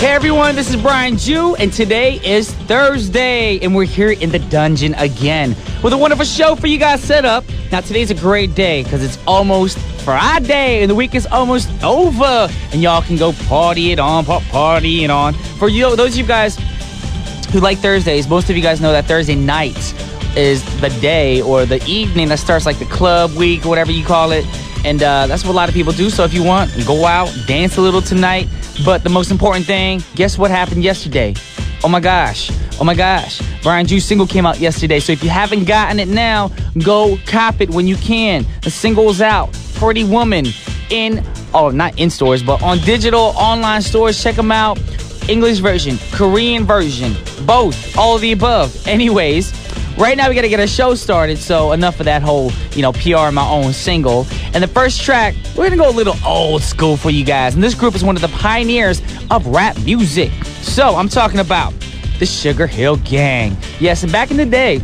Hey everyone, this is Brian Jew, and today is Thursday, and we're here in the dungeon again with a wonderful show for you guys set up. Now today's a great day because it's almost Friday, and the week is almost over, and y'all can go party it on. For you, those of you guys who like Thursdays, most of you guys know that Thursday nights is the day or the evening that starts like the club week or whatever you call it, and that's what a lot of people do. So if you want, go out, dance a little tonight. But the most important thing, guess what happened yesterday? Oh my gosh. Brian Jew's single came out yesterday. So if you haven't gotten it now, go cop it when you can. The single's out. Pretty Woman not in stores, but on digital online stores. Check them out. English version, Korean version, both, all of the above. Anyways, right now we got to get our show started. So enough of that whole, PR my own single. And the first track, we're going to go a little old school for you guys. And this group is one of the pioneers of rap music. So I'm talking about the Sugar Hill Gang. Yes, and back in the day,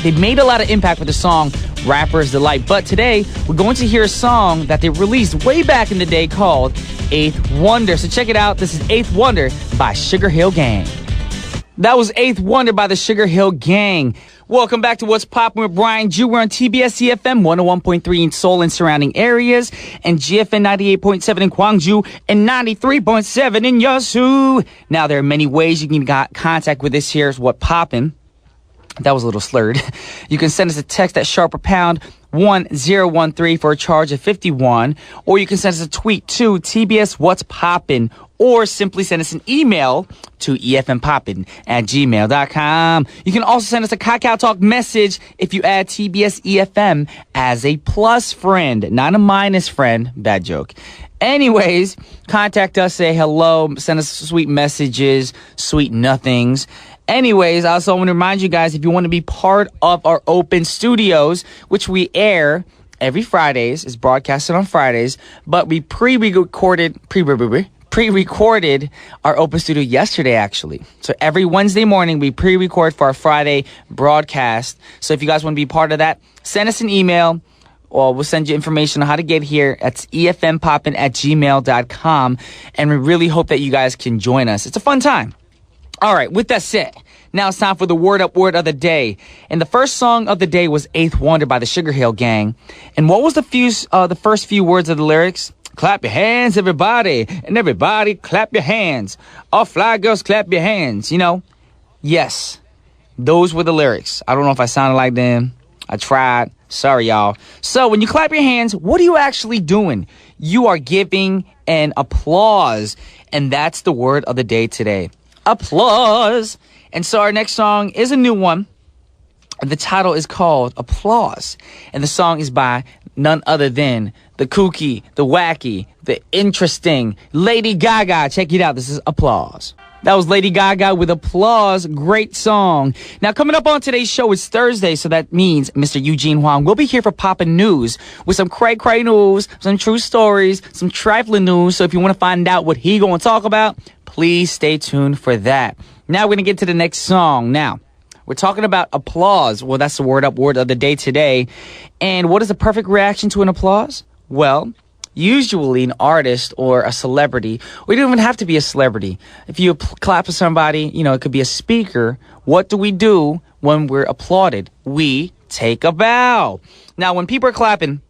they made a lot of impact with the song Rapper's Delight. But today, we're going to hear a song that they released way back in the day called Eighth Wonder. So check it out. This is Eighth Wonder by Sugar Hill Gang. That was Eighth Wonder by the Sugar Hill Gang. Welcome back to What's Poppin' with Brian Jew. We're on TBS efm 101.3 in Seoul and surrounding areas, and GFN 98.7 in Gwangju, and 93.7 in Yeosu. Now, there are many ways you can get contact with us. Here's What Poppin'. That was a little slurred. You can send us a text at sharper pound 1013 for a charge of 51, or you can send us a tweet to TBS What's Poppin', or simply send us an email to efmpoppin@gmail.com. You can also send us a Kakao Talk message if you add TBS EFM as a plus friend, not a minus friend. Bad joke. Anyways, contact us, say hello, send us sweet messages, sweet nothings. Anyways, I also want to remind you guys, if you want to be part of our open studios, which we air every Fridays, is broadcasted on Fridays, but we pre-recorded our open studio yesterday, actually. So every Wednesday morning, we pre-record for our Friday broadcast. So if you guys want to be part of that, send us an email, or we'll send you information on how to get here. That's efmpoppin@gmail.com. And we really hope that you guys can join us. It's a fun time. All right, with that said, now it's time for the word up word of the day. And the first song of the day was Eighth Wonder by the Sugar Hill Gang. And what was the first few words of the lyrics? Clap your hands, everybody, and everybody clap your hands. All fly girls, clap your hands. Yes, those were the lyrics. I don't know if I sounded like them. I tried. Sorry, y'all. So when you clap your hands, what are you actually doing? You are giving an applause. And that's the word of the day today. Applause. And so our next song is a new one. The title is called Applause. And the song is by none other than the kooky, the wacky, the interesting Lady Gaga. Check it out. This is Applause. That was Lady Gaga with Applause. Great song. Now, coming up on today's show is Thursday, so that means Mr. Eugene Huang will be here for Poppin' News with some cray-cray news, some true stories, some trifling news. So if you want to find out what he going to talk about, please stay tuned for that. Now, we're going to get to the next song. Now, we're talking about applause. Well, that's the word up word of the day today. And what is the perfect reaction to an applause? Well, usually an artist or a celebrity, or you don't even have to be a celebrity. If you clap for somebody, it could be a speaker. What do we do when we're applauded? We take a bow. Now, when people are clapping,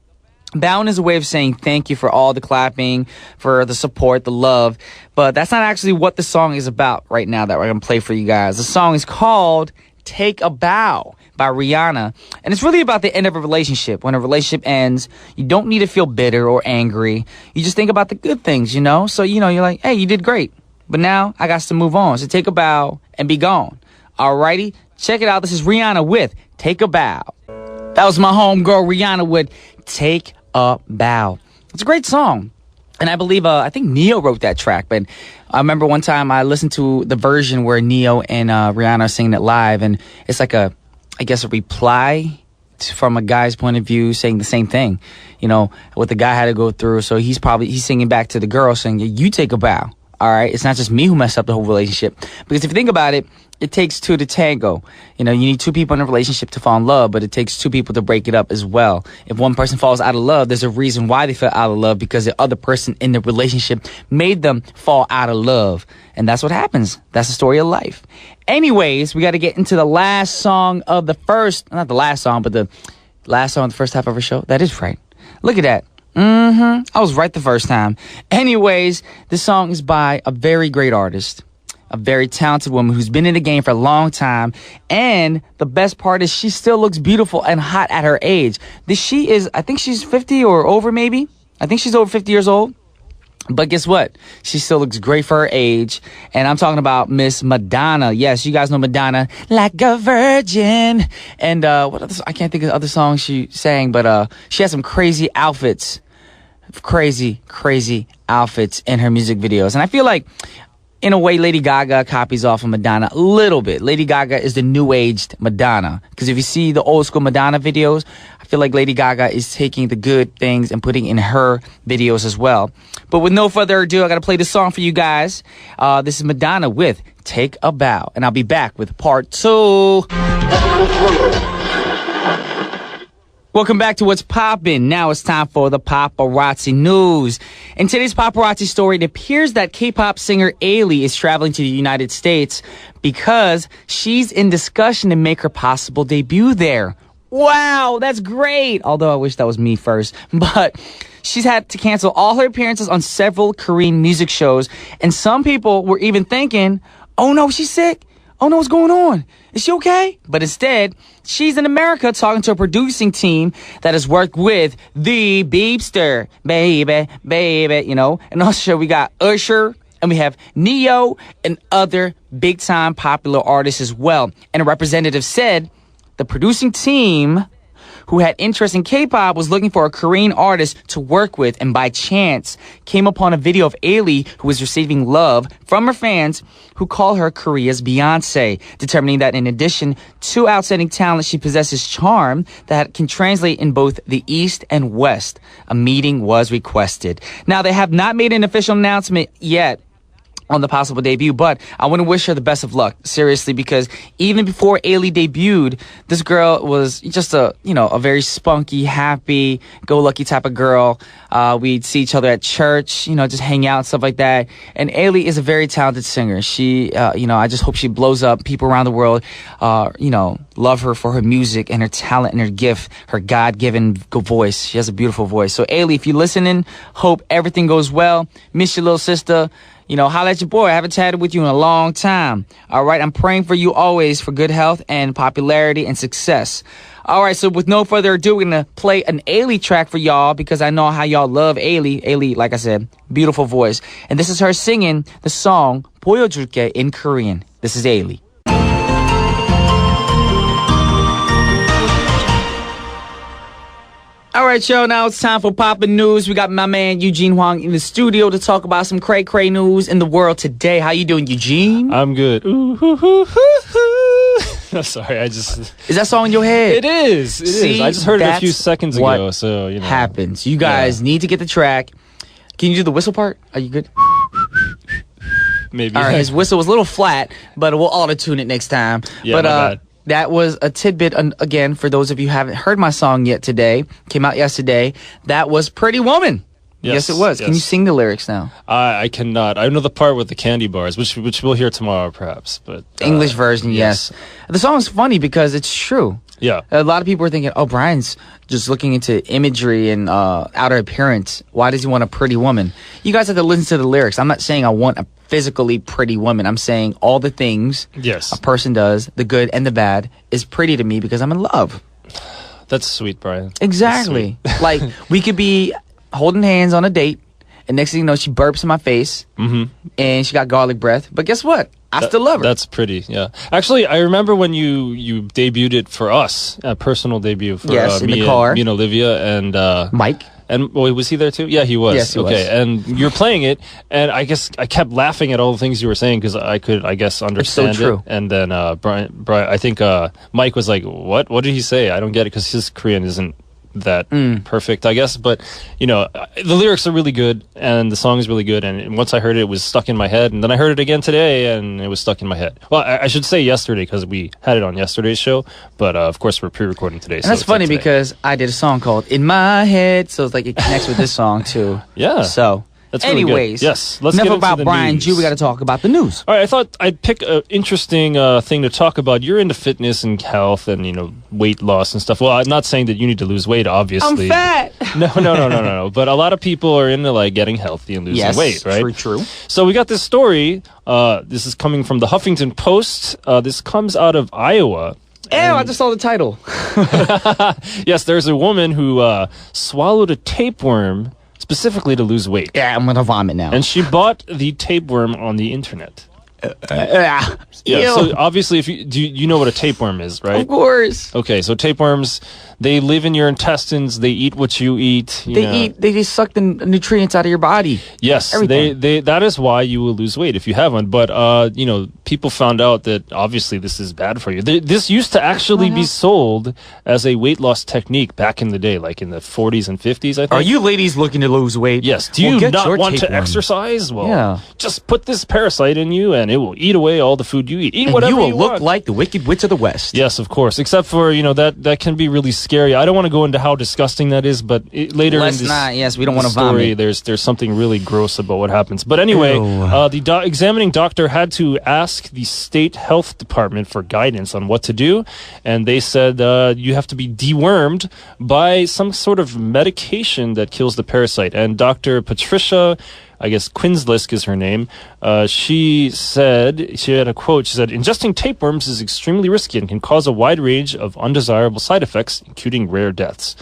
bowing is a way of saying thank you for all the clapping, for the support, the love. But that's not actually what the song is about right now that we're going to play for you guys. The song is called Take a Bow by Rihanna. And it's really about the end of a relationship. When a relationship ends, you don't need to feel bitter or angry. You just think about the good things, So, you're like, hey, you did great. But now I got to move on. So take a bow and be gone. Alrighty? Check it out. This is Rihanna with Take a Bow. That was my homegirl Rihanna with Take a Bow. It's a great song. And I believe, I think Neo wrote that track. But I remember one time I listened to the version where Neo and Rihanna are singing it live. And it's like a reply from a guy's point of view saying the same thing. What the guy had to go through. So he's singing back to the girl saying, you take a bow. All right, it's not just me who messed up the whole relationship. Because if you think about it, it takes two to tango. You know, you need two people in a relationship to fall in love, but it takes two people to break it up as well. If one person falls out of love, there's a reason why they fell out of love, because the other person in the relationship made them fall out of love. And that's what happens. That's the story of life. Anyways, we got to get into the last song of the first, not the last song, but the last song of the first half of our show. That is right. Look at that. I was right the first time. Anyways, this song is by a very great artist, a very talented woman who's been in the game for a long time. And the best part is she still looks beautiful and hot at her age. I think she's 50 or over maybe. I think she's over 50 years old. But guess what? She still looks great for her age. And I'm talking about Miss Madonna. Yes, you guys know Madonna. Like a virgin. And what other? I can't think of the other songs she sang, but she has some crazy outfits. Crazy outfits in her music videos. And I feel like, in a way, Lady Gaga copies off of Madonna a little bit. Lady Gaga is the new-aged Madonna. Because if you see the old-school Madonna videos, I feel like Lady Gaga is taking the good things and putting in her videos as well. But with no further ado, I got to play this song for you guys. This is Madonna with Take a Bow. And I'll be back with part 2. Welcome back to What's Poppin'. Now it's time for the paparazzi news. In today's paparazzi story, it appears that K-pop singer Ailey is traveling to the United States because she's in discussion to make her possible debut there. Wow, that's great. Although I wish that was me first. But she's had to cancel all her appearances on several Korean music shows. And some people were even thinking, oh no, she's sick. Oh no, what's going on? Is she okay? But instead, she's in America talking to a producing team that has worked with the Beepster, baby, you know. And also we got Usher and we have Neo and other big time popular artists as well. And a representative said the producing team who had interest in K-pop was looking for a Korean artist to work with, and by chance came upon a video of Ailey, who was receiving love from her fans who call her Korea's Beyonce, determining that in addition to outstanding talent, she possesses charm that can translate in both the East and West. A meeting was requested. Now, they have not made an official announcement yet on the possible debut, but I want to wish her the best of luck, seriously, because even before Ailey debuted, this girl was just a very spunky, happy, go lucky type of girl. We'd see each other at church, just hang out and stuff like that. And Ailey is a very talented singer. She, I just hope she blows up. People around the world, love her for her music and her talent and her gift, her God-given voice. She has a beautiful voice. So Ailey, if you're listening, hope everything goes well. Miss your little sister. Holla at your boy. I haven't chatted with you in a long time. All right. I'm praying for you always for good health and popularity and success. All right. So with no further ado, we're going to play an Ailey track for y'all because I know how y'all love Ailey. Ailey, like I said, beautiful voice. And this is her singing the song 보여줄게 in Korean. This is Ailey. All right, y'all, now it's time for Poppin' News. We got my man Eugene Huang in the studio to talk about some cray-cray news in the world today. How you doing, Eugene? I'm good. I'm sorry, Is that song in your head? It is. See, I just heard it a few seconds ago, so, happens. You guys need to get the track. Can you do the whistle part? Are you good? Maybe. All right, his whistle was a little flat, but we'll auto-tune it next time. Yeah, my bad. That was a tidbit, again, for those of you who haven't heard my song yet today. Came out yesterday. That was Pretty Woman. Yes, it was. Yes. Can you sing the lyrics now? I cannot. I know the part with the candy bars, which we'll hear tomorrow, perhaps. But English version, yes. The song is funny because it's true. Yeah. A lot of people are thinking, oh, Brian's just looking into imagery and outer appearance. Why does he want a pretty woman? You guys have to listen to the lyrics. I'm not saying I want a physically pretty woman. I'm saying all the things a person does, the good and the bad, is pretty to me because I'm in love. That's sweet, Brian. Exactly. Like, we could be holding hands on a date, and next thing you know, she burps in my face, and she got garlic breath. But guess what? I still love her. That's pretty, yeah. Actually, I remember when you debuted it for us, a personal debut for in me, the car. And Olivia and Mike. And was he there too? Yeah, he was. Yes, he was. And you're playing it, and I guess I kept laughing at all the things you were saying because I could, understand it's so true. it. And then Brian, I think Mike was like, "What? What did he say? I don't get it," because his Korean isn't that perfect, I guess. But, you know, the lyrics are really good and the song is really good. And once I heard it, it was stuck in my head. And then I heard it again today and it was stuck in my head. Well, I should say yesterday because we had it on yesterday's show. But, of course, we're pre-recording today. And that's funny because I did a song called In My Head. So it's like it connects with this song, too. Yeah. So... That's really anyways, good. Yes, let's enough get into about the Brian news. Jew. We got to talk about the news. All right, I thought I'd pick an interesting thing to talk about. You're into fitness and health and, you know, weight loss and stuff. Well, I'm not saying that you need to lose weight, obviously. I'm fat. No. But a lot of people are into, like, getting healthy and losing weight, right? True. So we got this story. This is coming from the Huffington Post. This comes out of Iowa. Ew, I just saw the title. Yes, there's a woman who swallowed a tapeworm specifically to lose weight. Yeah, I'm going to vomit now. And she bought the tapeworm on the internet. Yeah, so obviously, if you know what a tapeworm is, right? Of course. Okay, so tapeworms, they live in your intestines. They eat what you eat. They suck the nutrients out of your body. Yes, everything. that is why you will lose weight if you have one. But you know, people found out that obviously this is bad for you. This used to actually be sold as a weight loss technique back in the day, like in the 40s and 50s. I think. Are you ladies looking to lose weight? Yes. Do you not want to exercise? Well, just put this parasite in you, and it will eat away all the food you eat. Eat whatever you want. You will look like the Wicked Witch of the West. Yes, of course. Except for, you know, that can be really scary. I don't want to go into how disgusting that is, but later in this yes, we don't want to story, vomit. there's something really gross about what happens. But anyway, the examining doctor had to ask the state health department for guidance on what to do, and they said you have to be dewormed by some sort of medication that kills the parasite. And Dr. Patricia, I guess Quinslisk is her name. She had a quote. She said, "Ingesting tapeworms is extremely risky and can cause a wide range of undesirable side effects, including rare deaths."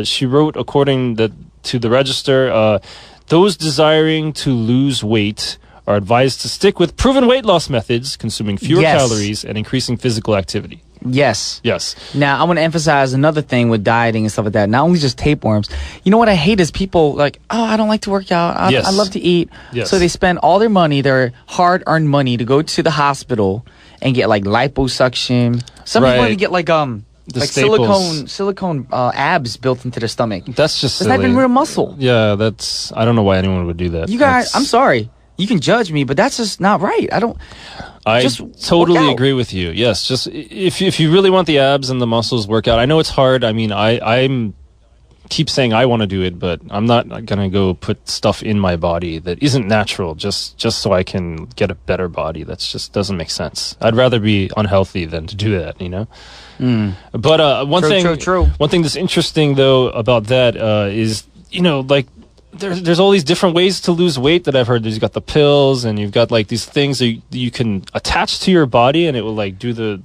She wrote, according to the Register, those desiring to lose weight are advised to stick with proven weight loss methods, consuming fewer calories and increasing physical activity. Yes. Yes. Now, I want to emphasize another thing with dieting and stuff like that. Not only just tapeworms. You know what I hate is people like, oh, I don't like to work out. I love to eat. Yes. So they spend all their money, their hard-earned money, to go to the hospital and get like liposuction. Some people even get like silicone abs built into their stomach. That's just silly. It's not even real muscle. Yeah, I don't know why anyone would do that. You guys, I'm sorry. You can judge me, but that's just not right. I totally agree with you. Yes, just if you really want the abs and the muscles workout, I know it's hard. I mean, I'm keep saying I want to do it, but I'm not gonna go put stuff in my body that isn't natural just so I can get a better body. That just doesn't make sense. I'd rather be unhealthy than to do that, you know. But one thing that's interesting though about that is, you know, like. There's all these different ways to lose weight that I've heard. You've got the pills, and you've got like these things that you can attach to your body, and it will like do the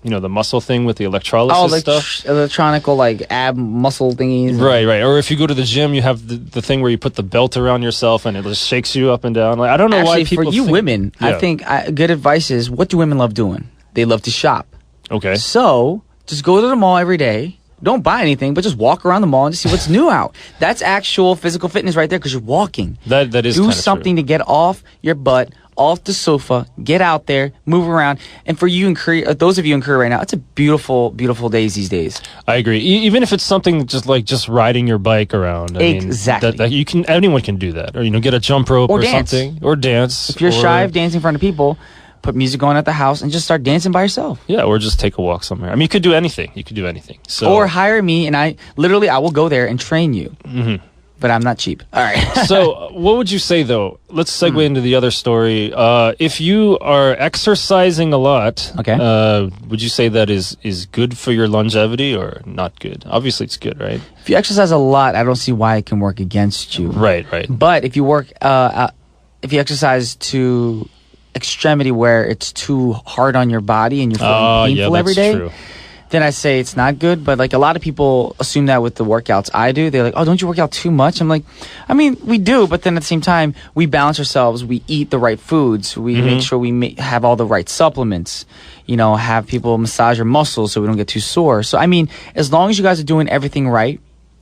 the muscle thing with the electrolysis stuff. Electronical like ab muscle thingies. Right. Or if you go to the gym, you have the thing where you put the belt around yourself, and it just shakes you up and down. Like I don't know why people. For you women, I think good advice is, what do women love doing? They love to shop. Okay. So just go to the mall every day. Don't buy anything, but just walk around the mall and just see what's new out. That's actual physical fitness right there because you're walking. That is do something to get off your butt, off the sofa, get out there, move around. And for you in Korea, those of you in Korea right now, it's a beautiful, beautiful days these days. I agree. Even if it's something just riding your bike around. Exactly. Anyone can do that, or get a jump rope or something, or dance. If you're shy of dancing in front of people, put music on at the house and just start dancing by yourself. Yeah, or just take a walk somewhere. I mean, you could do anything. So, or hire me, and I will go there and train you. Mm-hmm. But I'm not cheap. All right. So what would you say, though? Let's segue into the other story. If you are exercising a lot, would you say that is good for your longevity or not good? Obviously, it's good, right? If you exercise a lot, I don't see why it can work against you. Right. But if you if you exercise to extremity where it's too hard on your body and you're feeling painful every day, true. Then I say it's not good. But like a lot of people assume that with the workouts I do, they're like, oh, don't you work out too much? I'm like, I mean, we do, but then at the same time, we balance ourselves. We eat the right foods. We make sure we have all the right supplements. Have people massage your muscles so we don't get too sore. So I mean, as long as you guys are doing everything right,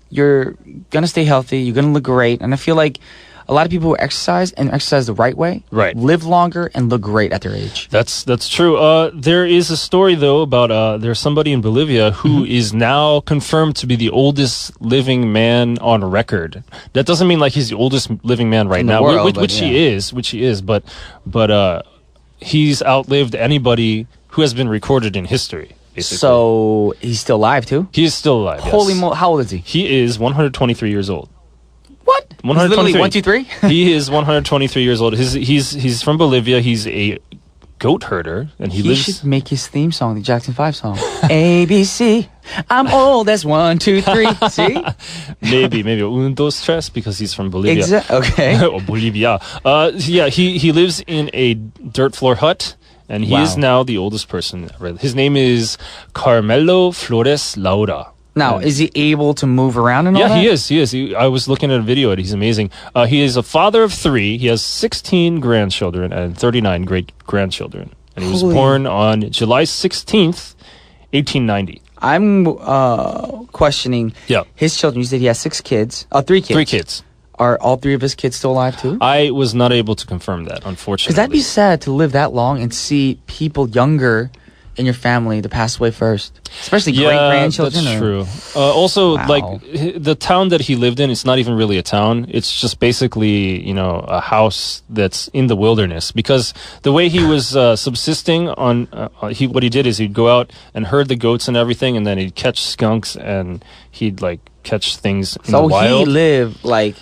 you're gonna stay healthy. You're gonna look great. And I feel like a lot of people who exercise and exercise the right way live longer and look great at their age. That's true. There is a story though about there's somebody in Bolivia who is now confirmed to be the oldest living man on record. That doesn't mean like he's the oldest living man right now, world, which he is, but he's outlived anybody who has been recorded in history. Basically. So he's still alive too? He is still alive. Holy yes. how old is he? He is 123 years old. What? 123. 1, 2, 3? He is 123 years old. He's from Bolivia. He's a goat herder, and he lives. should make his theme song, the Jackson 5 song. ABC. I'm old as 1, 2, 3. See? Maybe un, dos, tres, because he's from Bolivia. Okay. Or Bolivia. Yeah, he lives in a dirt floor hut. And he is now the oldest person ever. His name is Carmelo Flores Laura. Now, is he able to move around and all that? Yeah, he is. I was looking at a video. He's amazing. He is a father of 3. He has 16 grandchildren and 39 great-grandchildren. And he was born on July 16th, 1890. I'm questioning his children. You said he has 6 kids. 3 kids. 3 kids. Are all 3 of his kids still alive too? I was not able to confirm that, unfortunately. Because that'd be sad to live that long and see people younger in your family to pass away first. Especially great-grandchildren. That's true. Also, like, the town that he lived in, it's not even really a town. It's just basically, a house that's in the wilderness. Because the way he was subsisting on, what he did is he'd go out and herd the goats and everything, and then he'd catch skunks, and he'd, like, catch things in the wild. So he lived, like,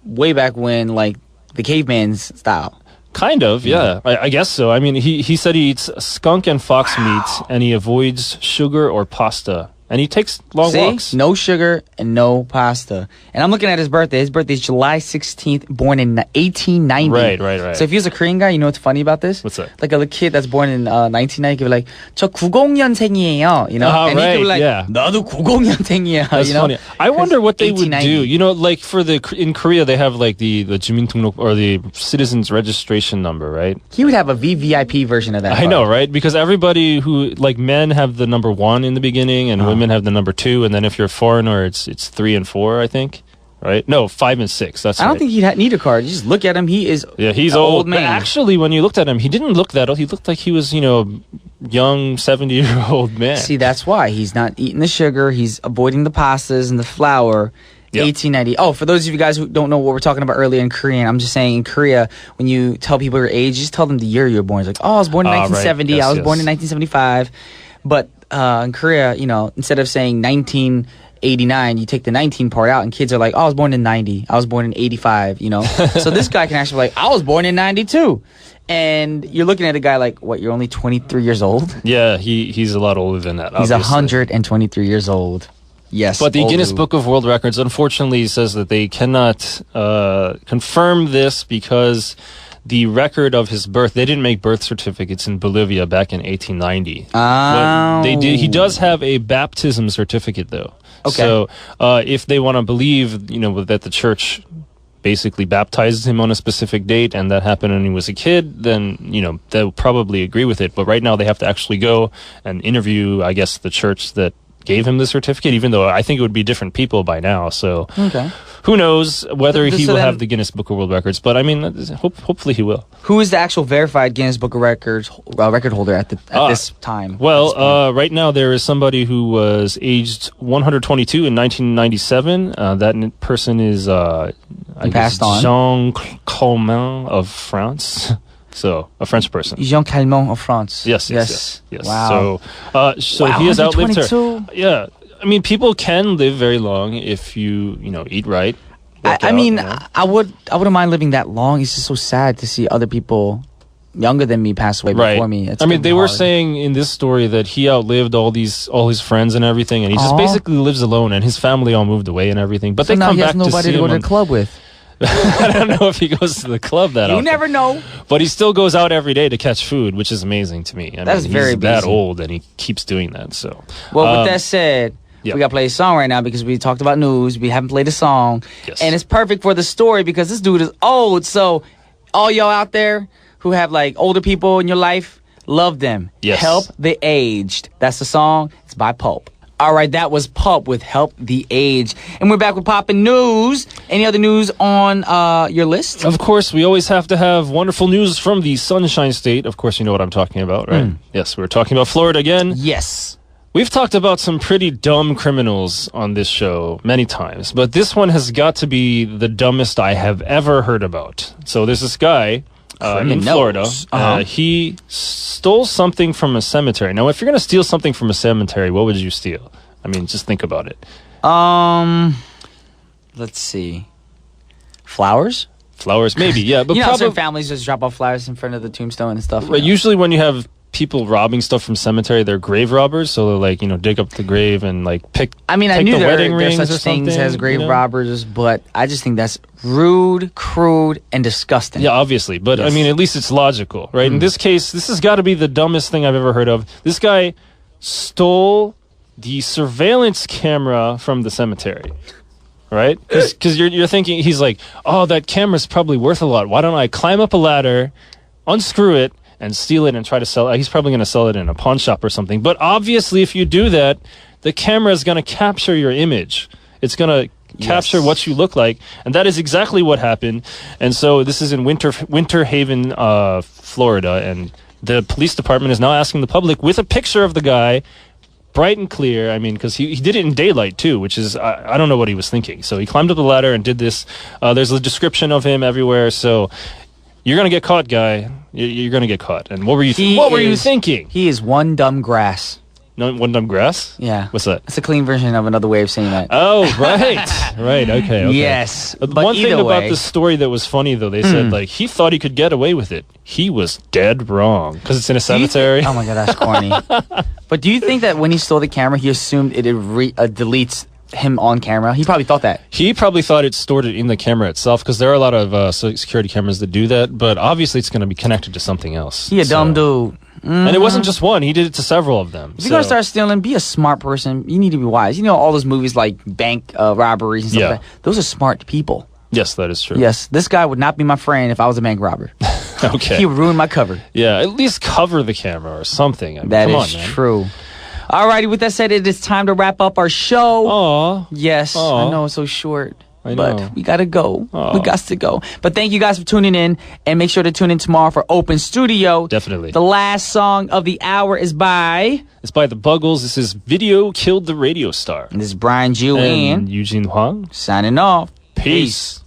way back when, like, the caveman's style. Kind of, yeah. I guess so. I mean, he said he eats skunk and fox meat, and he avoids sugar or pasta. And he takes long walks. No sugar and no pasta. And I'm looking at his birthday. His birthday is July 16th, born in 1890. Right. So if he was a Korean guy, you know what's funny about this? What's that? Like a little kid that's born in 1990 could be like, 저 90년생이에요, you know? And he could be like, 나도 90년생이야, That's funny. I wonder what they would do. Like in Korea, they have like the 주민등록 or the citizens registration number, right? He would have a VVIP version of that. I know, right? Because everybody who, like, men have the number 1 in the beginning, and women have the number 2, and then if you're a foreigner, it's 3 and 4, I think. Right? No, 5 and 6. That's I don't think he'd need a card. You just look at him. He is he's an old man. But actually, when you looked at him, he didn't look that old. He looked like he was, young 70-year-old man. See, that's why. He's not eating the sugar. He's avoiding the pastas and the flour. Yep. 1890. Oh, for those of you guys who don't know what we're talking about earlier in Korean, I'm just saying in Korea, when you tell people your age, you just tell them the year you were born. It's like, oh, I was born in 1970. Right. Yes, I was born in 1975. But in Korea, instead of saying 1989, you take the 19 part out, and kids are like, oh, I was born in 90. I was born in 85, So this guy can actually be like, I was born in 92. And you're looking at a guy like, what, you're only 23 years old? Yeah, he's a lot older than that, He's obviously. 123 years old. Yes. But the Guinness Book of World Records, unfortunately, says that they cannot confirm this because the record of his birth, they didn't make birth certificates in Bolivia back in 1890. But they did. He does have a baptism certificate, though. Okay. So if they want to believe, that the church basically baptized him on a specific date and that happened when he was a kid, then, they'll probably agree with it. But right now they have to actually go and interview, I guess, the church that gave him the certificate, even though I think it would be different people by now. So who knows whether he will have the Guinness Book of World Records. But I mean, hopefully he will. Who is the actual verified Guinness Book of Records record holder at this time? Well, right now there is somebody who was aged 122 in 1997. That person is passed on. Jean Calment of France. So, a French person. Jean Calment of France. Yes. Wow. So he has outlived her. 122? Yeah. I mean, people can live very long if you eat right. I wouldn't mind living that long. It's just so sad to see other people younger than me pass away before me. It's they were saying in this story that he outlived all his friends and everything, and he just basically lives alone, and his family all moved away and everything. But so they now come he has back to nobody see to go him to the club with. I don't know if he goes to the club that often. You never know. But he still goes out every day to catch food, which is amazing to me. That's very he's that busy. old, and he keeps doing that. So, well, with that said, we got to play a song right now because we talked about news. We haven't played a song. Yes. And it's perfect for the story because this dude is old. So all y'all out there who have like older people in your life, love them. Yes. Help the aged. That's the song. It's by Pulp. All right, that was Pup with Help the Age. And we're back with Poppin' News. Any other news on your list? Of course, we always have to have wonderful news from the Sunshine State. Of course, you know what I'm talking about, right? Yes, we're talking about Florida again. Yes. We've talked about some pretty dumb criminals on this show many times, but this one has got to be the dumbest I have ever heard about. So there's this guy in Florida. He stole something from a cemetery. Now, if you're going to steal something from a cemetery, what would you steal? I mean, just think about it. Let's see. Flowers? Flowers, maybe, yeah. But you know, certain families just drop off flowers in front of the tombstone and stuff. Right, usually when you have people robbing stuff from cemetery, they're grave robbers, so they're like, dig up the grave and like pick. I mean, I knew the wedding rings there's such things as grave robbers, but I just think that's rude, crude, and disgusting. Yeah, obviously, but I mean, at least it's logical, right? In this case, this has got to be the dumbest thing I've ever heard of. This guy stole the surveillance camera from the cemetery. Right? Because you're thinking, he's like, oh, that camera's probably worth a lot. Why don't I climb up a ladder, unscrew it, and steal it and try to sell it? He's probably going to sell it in a pawn shop or something. But obviously, if you do that, the camera is going to capture your image. It's going to capture what you look like. And that is exactly what happened. And so this is in Winter Haven, Florida. And the police department is now asking the public with a picture of the guy, bright and clear. I mean, because he did it in daylight too, which is, I don't know what he was thinking. So he climbed up the ladder and did this. There's a description of him everywhere. So you're going to get caught, guy. You're going to get caught. And what were you thinking? He is one dumb grass. No, one dumb grass? Yeah. What's that? It's a clean version of another way of saying that. Oh, right. Right, okay. Yes. But one thing about this story that was funny, though, they said, like, he thought he could get away with it. He was dead wrong. Because it's in a cemetery. Oh, my God, that's corny. But do you think that when he stole the camera, he assumed it deletes him on camera? He probably thought that. He probably thought it stored it in the camera itself, because there are a lot of security cameras that do that, but obviously it's going to be connected to something else. He a dumb dude. And it wasn't just one. He did it to several of them. If you're going to start stealing, be a smart person. You need to be wise. You know, all those movies like bank robberies and stuff like that. Those are smart people. Yes, that is true. Yes, this guy would not be my friend if I was a bank robber. Okay. He would ruin my cover. Yeah, at least cover the camera or something. I mean, that is true. Alrighty, with that said, it is time to wrap up our show. Aww. Yes, Aww. I know it's so short. I know. But we gotta go. We got to go. But thank you guys for tuning in, and make sure to tune in tomorrow for Open Studio. Definitely. The last song of the hour is by... It's by the Buggles. This is Video Killed the Radio Star. And this is Brian Ju and Eugene Huang. Signing off. Peace.